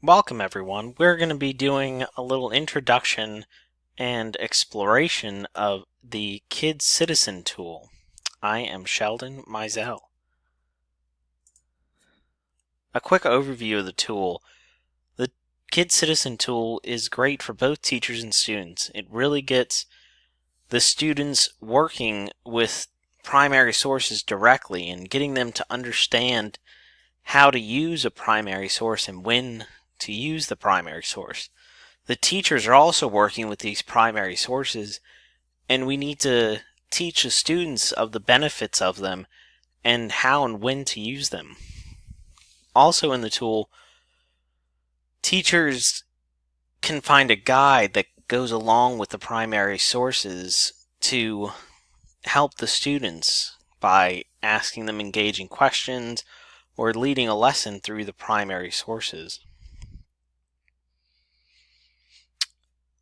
Welcome everyone. We're going to be doing a little introduction and exploration of the KidCitizen Tool. I am Sheldon Mizell. A quick overview of the tool. The KidCitizen Tool is great for both teachers and students. It really gets the students working with primary sources directly and getting them to understand how to use a primary source and when to use the primary source. The teachers are also working with these primary sources, and we need to teach the students of the benefits of them and how and when to use them. Also in the tool, teachers can find a guide that goes along with the primary sources to help the students by asking them engaging questions or leading a lesson through the primary sources.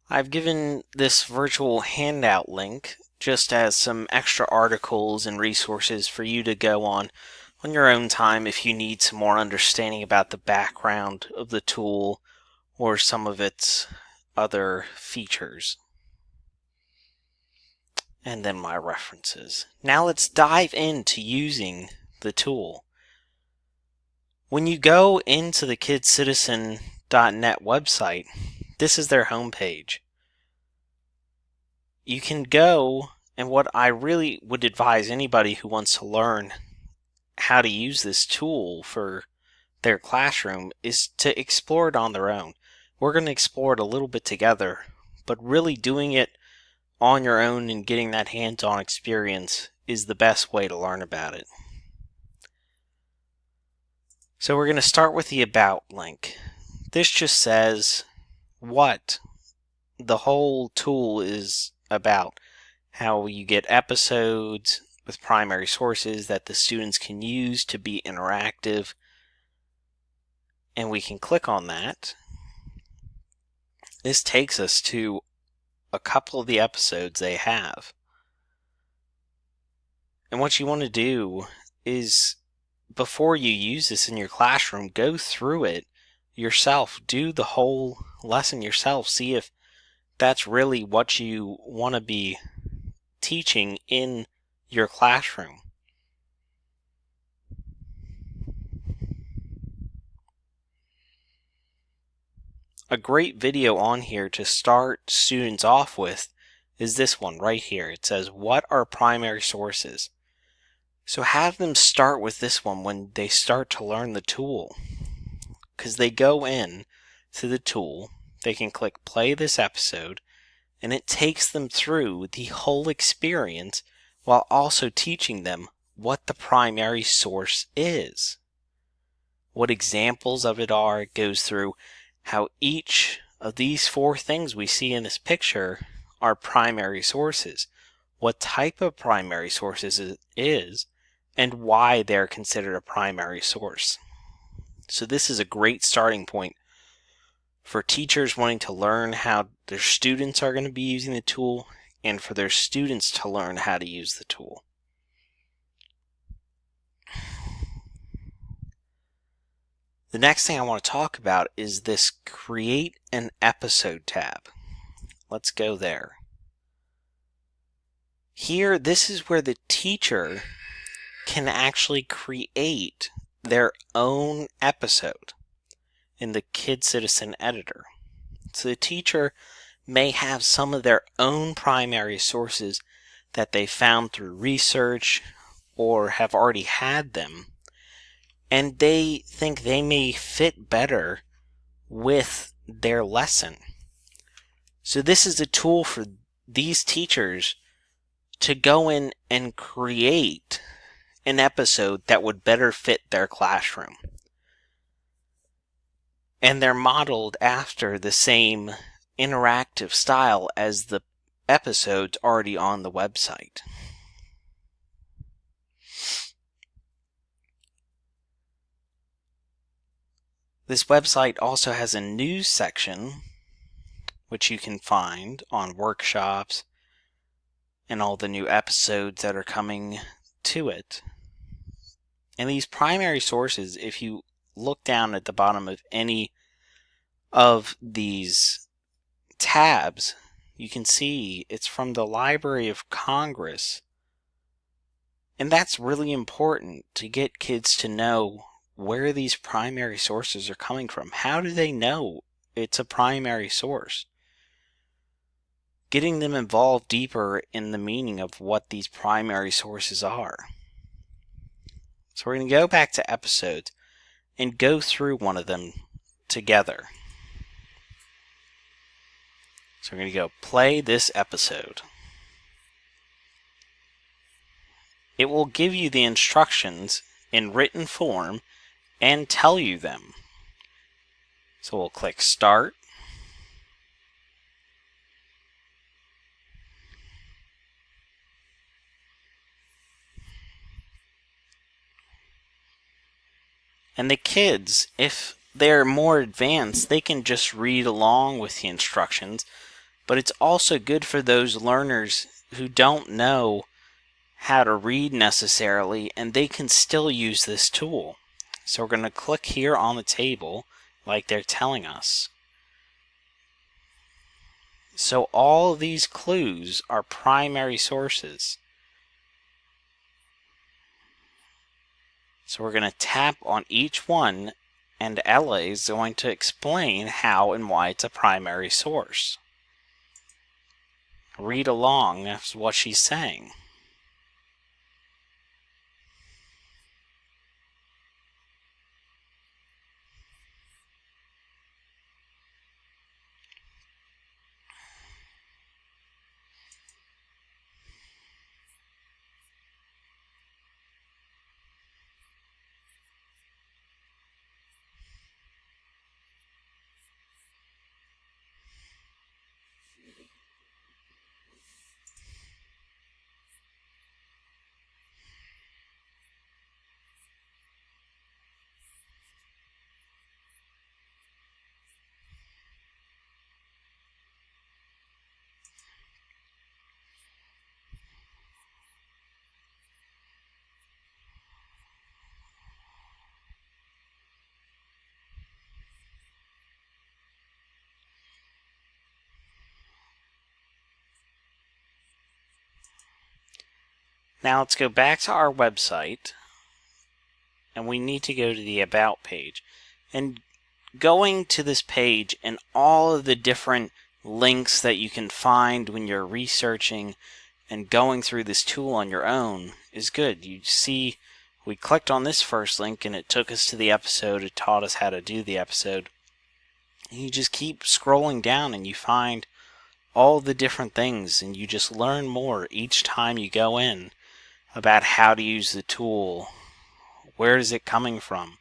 I've given this virtual handout link just as some extra articles and resources for you to go on your own time if you need some more understanding about the background of the tool or some of its other features. And then my references. Now let's dive into using the tool. When you go into the KidCitizen.net website, this is their homepage. You can go, and what I really would advise anybody who wants to learn how to use this tool for their classroom is to explore it on their own. We're going to explore it a little bit together, but really doing it on your own and getting that hands-on experience is the best way to learn about it. So we're going to start with the About link. This just says what the whole tool is about, how you get episodes with primary sources that the students can use to be interactive, and we can click on that. This takes us to a couple of the episodes they have. And what you want to do is, before you use this in your classroom, go through it yourself. Do the whole lesson yourself. See if that's really what you want to be teaching in your classroom. A great video on here to start students off with is this one right here. It says, what are primary sources? So have them start with this one when they start to learn the tool. Because they go in to the tool, they can click play this episode, and it takes them through the whole experience while also teaching them what the primary source is. What examples of it are. It goes through how each of these four things we see in this picture are primary sources, what type of primary sources it is, and why they're considered a primary source. So this is a great starting point for teachers wanting to learn how their students are going to be using the tool, and for their students to learn how to use the tool. The next thing I want to talk about is this Create an Episode tab. Let's go there. Here, this is where the teacher can actually create their own episode in the KidCitizen editor. So the teacher may have some of their own primary sources that they found through research or have already had them, and they think they may fit better with their lesson. So this is a tool for these teachers to go in and create an episode that would better fit their classroom. And they're modeled after the same interactive style as the episodes already on the website. This website also has a news section, which you can find on workshops and all the new episodes that are coming to it. And these primary sources, if you look down at the bottom of any of these tabs, you can see it's from the Library of Congress. And that's really important to get kids to know where these primary sources are coming from. How do they know it's a primary source? Getting them involved deeper in the meaning of what these primary sources are. So we're going to go back to episodes and go through one of them together. So we're going to go play this episode. It will give you the instructions in written form and tell you them. So we'll click Start. And the kids, if they're more advanced, they can just read along with the instructions. But it's also good for those learners who don't know how to read necessarily, and they can still use this tool. So we're going to click here on the table like they're telling us. So all of these clues are primary sources. So we're going to tap on each one, and Ella is going to explain how and why it's a primary source. Read along, that's what she's saying. Now let's go back to our website, and we need to go to the About page. And going to this page and all of the different links that you can find when you're researching and going through this tool on your own is good. You see, we clicked on this first link and it took us to the episode. It taught us how to do the episode. And you just keep scrolling down and you find all the different things, and you just learn more each time you go in about how to use the tool. Where is it coming from?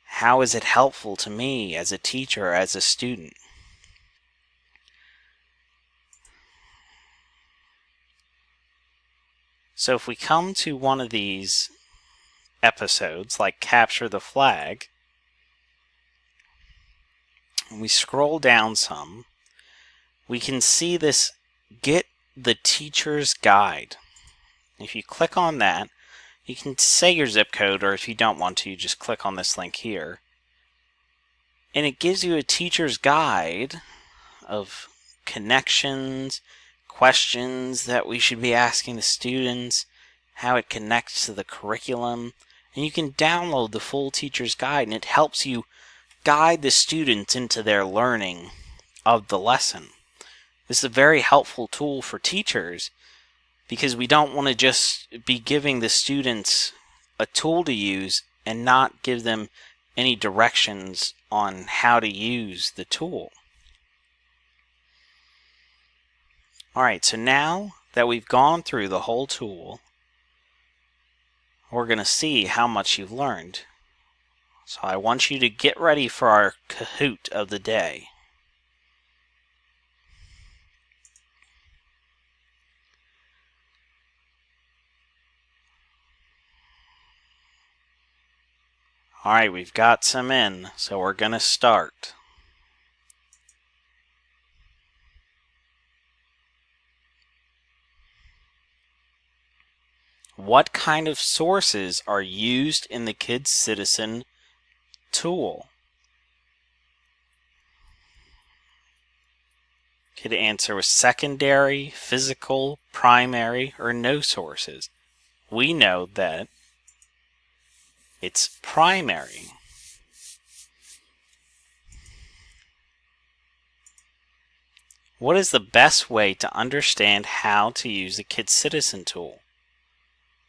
How is it helpful to me as a teacher, as a student? So if we come to one of these episodes, like Capture the Flag, and we scroll down some, we can see this Get the Teacher's Guide. If you click on that, you can say your zip code, or if you don't want to, you just click on this link here. And it gives you a teacher's guide of connections, questions that we should be asking the students, how it connects to the curriculum. And you can download the full teacher's guide, and it helps you guide the students into their learning of the lesson. This is a very helpful tool for teachers, because we don't want to just be giving the students a tool to use and not give them any directions on how to use the tool. Alright, so now that we've gone through the whole tool, we're going to see how much you've learned. So I want you to get ready for our Kahoot of the day. Alright, we've got some in, so we're going to start. What kind of sources are used in the KidCitizen tool? Could answer with secondary, physical, primary, or no sources. We know that it's primary. What is the best way to understand how to use the KidCitizen tool?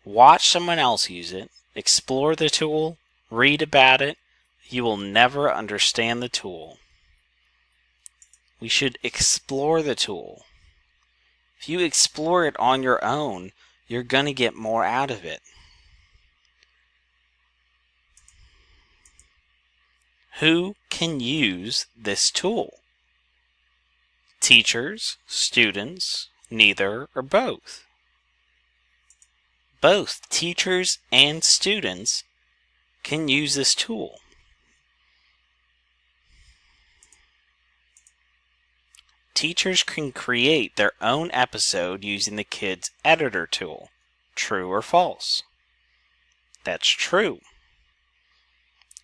Watch someone else use it, explore the tool, read about it. You will never understand the tool. We should explore the tool. If you explore it on your own, you're going to get more out of it. Who can use this tool? Teachers, students, neither, or both? Both teachers and students can use this tool. Teachers can create their own episode using the Kids Editor tool. True or false? That's true.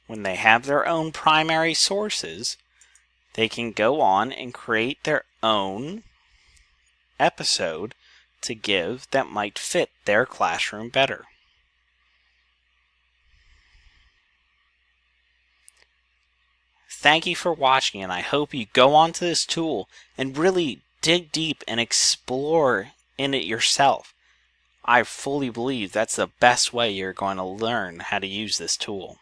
When they have their own primary sources, they can go on and create their own episode to give that might fit their classroom better. Thank you for watching, and I hope you go onto this tool and really dig deep and explore in it yourself. I fully believe that's the best way you're going to learn how to use this tool.